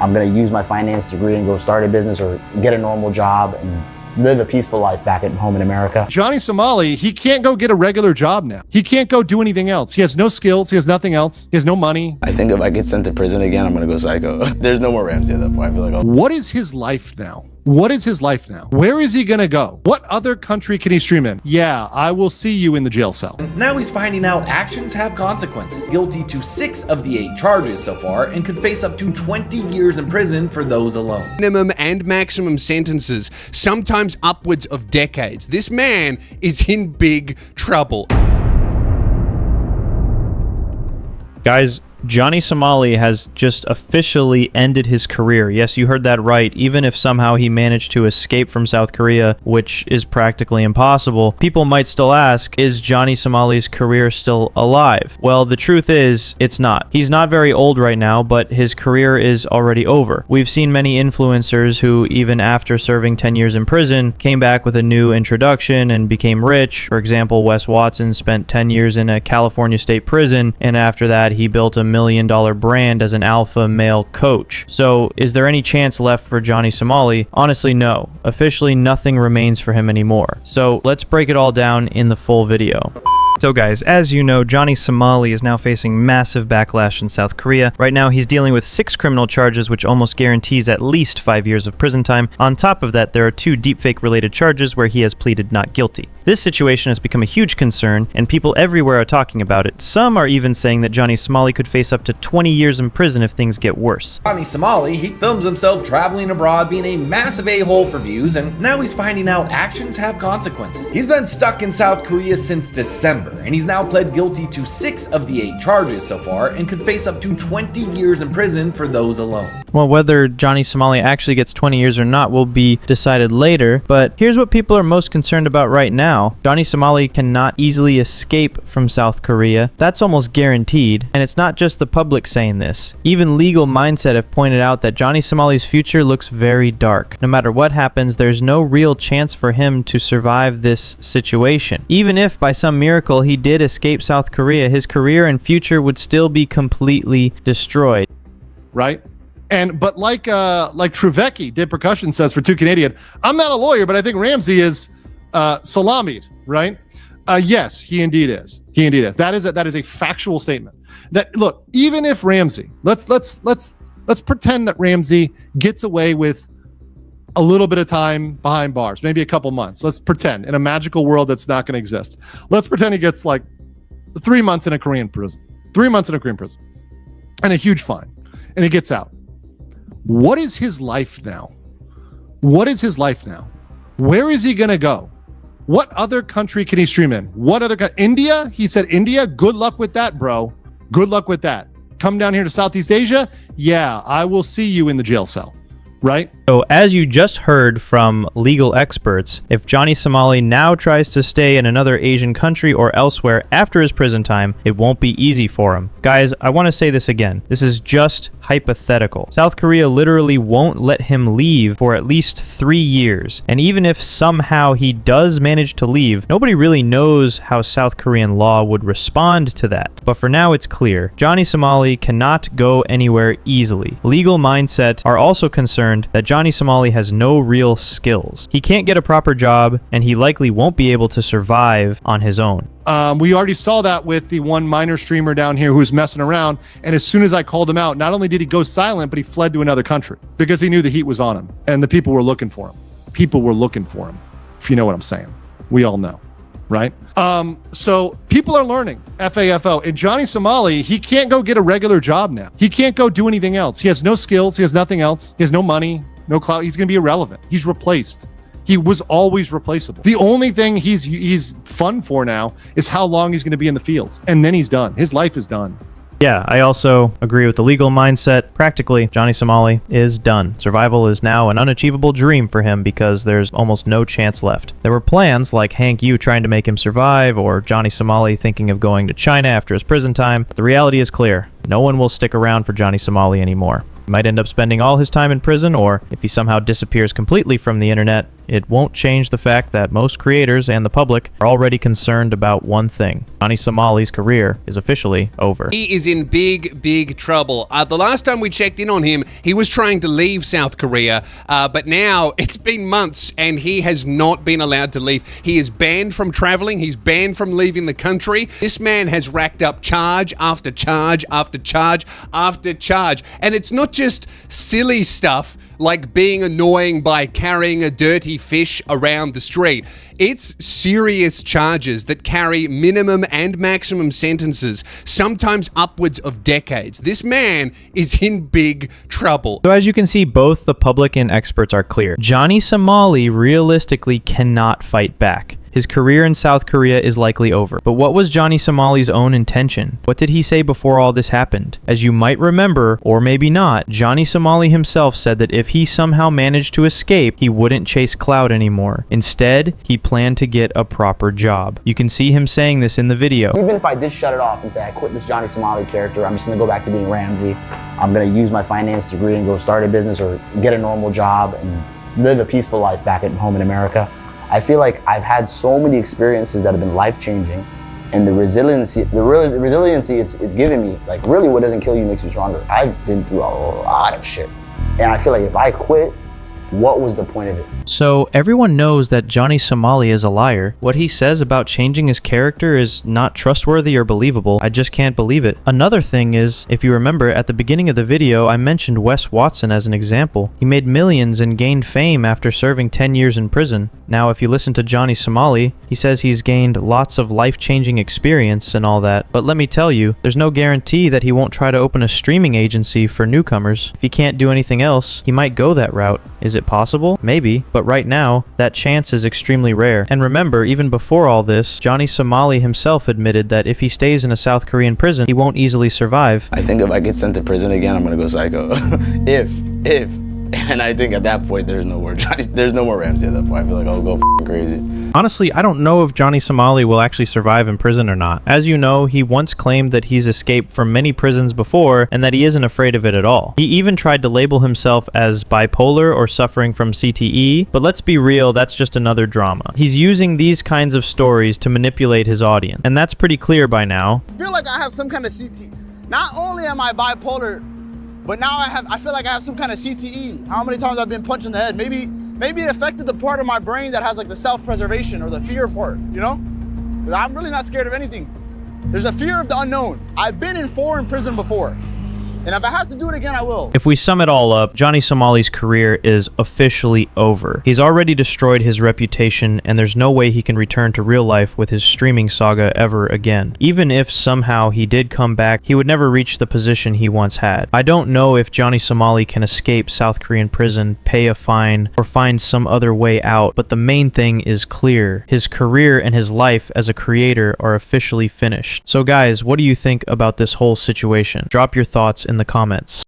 I'm gonna use my finance degree and go start a business or get a normal job and live a peaceful life back at home in America. Johnny Somali, he can't go get a regular job now. He can't go do anything else. He has no skills. He has nothing else. He has no money. I think if I get sent to prison again, I'm gonna go psycho. There's no more Ramsey at that point. I feel like What is his life now? What is his life now? Where is he gonna go? What other country can he stream in? Yeah, I will see you in the jail cell. Now he's finding out actions have consequences. Guilty to 6 of the 8 charges so far and could face up to 20 years in prison for those alone. Minimum and maximum sentences, sometimes upwards of decades. This man is in big trouble. Guys, Johnny Somali has just officially ended his career. Yes, you heard that right. Even if somehow he managed to escape from South Korea, which is practically impossible, people might still ask, is Johnny Somali's career still alive? Well, the truth is, it's not. He's not very old right now, but his career is already over. We've seen many influencers who, even after serving 10 years in prison, came back with a new introduction and became rich. For example, Wes Watson spent 10 years in a California state prison, and after that, he built a $1 million brand as an alpha male coach. So is there any chance left for Johnny Somali? Honestly, no. Officially, nothing remains for him anymore. So let's break it all down in the full video. So guys, as you know, Johnny Somali is now facing massive backlash in South Korea. Right now, he's dealing with 6 criminal charges, which almost guarantees at least 5 years of prison time. On top of that, there are 2 deepfake-related charges where he has pleaded not guilty. This situation has become a huge concern, and people everywhere are talking about it. Some are even saying that Johnny Somali could face up to 20 years in prison if things get worse. Johnny Somali, he films himself traveling abroad being a massive a-hole for views, and now he's finding out actions have consequences. He's been stuck in South Korea since December, and he's now pled guilty to 6 of the 8 charges so far and could face up to 20 years in prison for those alone. Well, whether Johnny Somali actually gets 20 years or not will be decided later, but here's what people are most concerned about right now. Johnny Somali cannot easily escape from South Korea. That's almost guaranteed, and it's not just the public saying this. Even Legal Mindset have pointed out that Johnny Somali's future looks very dark. No matter what happens, there's no real chance for him to survive this situation. Even if by some miracle he did escape South Korea, his career and future would still be completely destroyed. Right? But like Truvecki, Did Percussion says for 2 Canadian, I'm not a lawyer, but I think Ramsey is salamied, right? Yes, he indeed is. He indeed is. That is a factual statement. That look, even if Ramsey, let's pretend that Ramsey gets away with a little bit of time behind bars, maybe a couple months. Let's pretend in a magical world that's not going to exist. Let's pretend he gets like 3 months in a Korean prison, 3 months in a Korean prison, and a huge fine, and he gets out. What is his life now? What is his life now? Where is he going to go? What other country can he stream in? What other India? He said India. Good luck with that, bro. Good luck with that. Come down here to Southeast Asia. Yeah, I will see you in the jail cell. Right? So as you just heard from legal experts, if Johnny Somali now tries to stay in another Asian country or elsewhere after his prison time, it won't be easy for him. Guys, I want to say this again. This is just hypothetical. South Korea literally won't let him leave for at least 3 years. And even if somehow he does manage to leave, nobody really knows how South Korean law would respond to that. But for now, it's clear. Johnny Somali cannot go anywhere easily. Legal Mindset are also concerned that Johnny Somali has no real skills. He can't get a proper job, and he likely won't be able to survive on his own. We already saw that with the one minor streamer down here who was messing around, and as soon as I called him out, not only did he go silent, but he fled to another country because he knew the heat was on him, and the people were looking for him. People were looking for him, if you know what I'm saying. We all know, right? So people are learning, FAFO. And Johnny Somali, he can't go get a regular job now. He can't go do anything else. He has no skills. He has nothing else. He has no money, no clout. He's going to be irrelevant. He's replaced. He was always replaceable. The only thing he's fun for now is how long he's going to be in the fields. And then he's done. His life is done. Yeah, I also agree with the legal mindset. Practically, Johnny Somali is done. Survival is now an unachievable dream for him because there's almost no chance left. There were plans like Hank Yoo trying to make him survive, or Johnny Somali thinking of going to China after his prison time. The reality is clear. No one will stick around for Johnny Somali anymore. He might end up spending all his time in prison, or if he somehow disappears completely from the internet, it won't change the fact that most creators and the public are already concerned about one thing. Johnny Somali's career is officially over. He is in big trouble. The last time we checked in on him, he was trying to leave South Korea, but now it's been months and he has not been allowed to leave. He is banned from traveling. He's banned from leaving the country. This man has racked up charge after charge after charge after charge. And it's not just silly stuff like being annoying by carrying a dirty fish around the street. It's serious charges that carry minimum and maximum sentences, sometimes upwards of decades. This man is in big trouble. So as you can see, both the public and experts are clear. Johnny Somali realistically cannot fight back. His career in South Korea is likely over. But what was Johnny Somali's own intention? What did he say before all this happened? As you might remember, or maybe not, Johnny Somali himself said that if he somehow managed to escape, he wouldn't chase clout anymore. Instead, he planned to get a proper job. You can see him saying this in the video. Even if I did shut it off and say I quit this Johnny Somali character, I'm just gonna go back to being Ramsey. I'm gonna use my finance degree and go start a business or get a normal job and live a peaceful life back at home in America. I feel like I've had so many experiences that have been life-changing, and the resiliency it's given me, like really what doesn't kill you makes you stronger. I've been through a lot of shit, and I feel like if I quit, what was the point of it? So everyone knows that Johnny Somali is a liar. What he says about changing his character is not trustworthy or believable. I just can't believe it. Another thing is, if you remember, at the beginning of the video, I mentioned Wes Watson as an example. He made millions and gained fame after serving 10 years in prison. Now, if you listen to Johnny Somali, he says he's gained lots of life-changing experience and all that. But let me tell you, there's no guarantee that he won't try to open a streaming agency for newcomers. If he can't do anything else, he might go that route. Is it possible? Maybe. But right now, that chance is extremely rare. And remember, even before all this, Johnny Somali himself admitted that if he stays in a South Korean prison, he won't easily survive. I think if I get sent to prison again, I'm gonna go psycho. if. And I think at that point, there's no more Ramsey at that point. I feel like I'll go f***ing crazy. Honestly, I don't know if Johnny Somali will actually survive in prison or not. As you know, he once claimed that he's escaped from many prisons before and that he isn't afraid of it at all. He even tried to label himself as bipolar or suffering from CTE, but let's be real, that's just another drama. He's using these kinds of stories to manipulate his audience, and that's pretty clear by now. I feel like I have some kind of CTE. Not only am I bipolar, but now I feel like I have some kind of CTE. How many times I've been punched in the head? Maybe it affected the part of my brain that has like the self-preservation or the fear part, you know? Because I'm really not scared of anything. There's a fear of the unknown. I've been in foreign prison before. And if I have to do it again, I will. If we sum it all up, Johnny Somali's career is officially over. He's already destroyed his reputation, and there's no way he can return to real life with his streaming saga ever again. Even if somehow he did come back, he would never reach the position he once had. I don't know if Johnny Somali can escape South Korean prison, pay a fine, or find some other way out, but the main thing is clear. His career and his life as a creator are officially finished. So guys, what do you think about this whole situation? Drop your thoughts in the comments.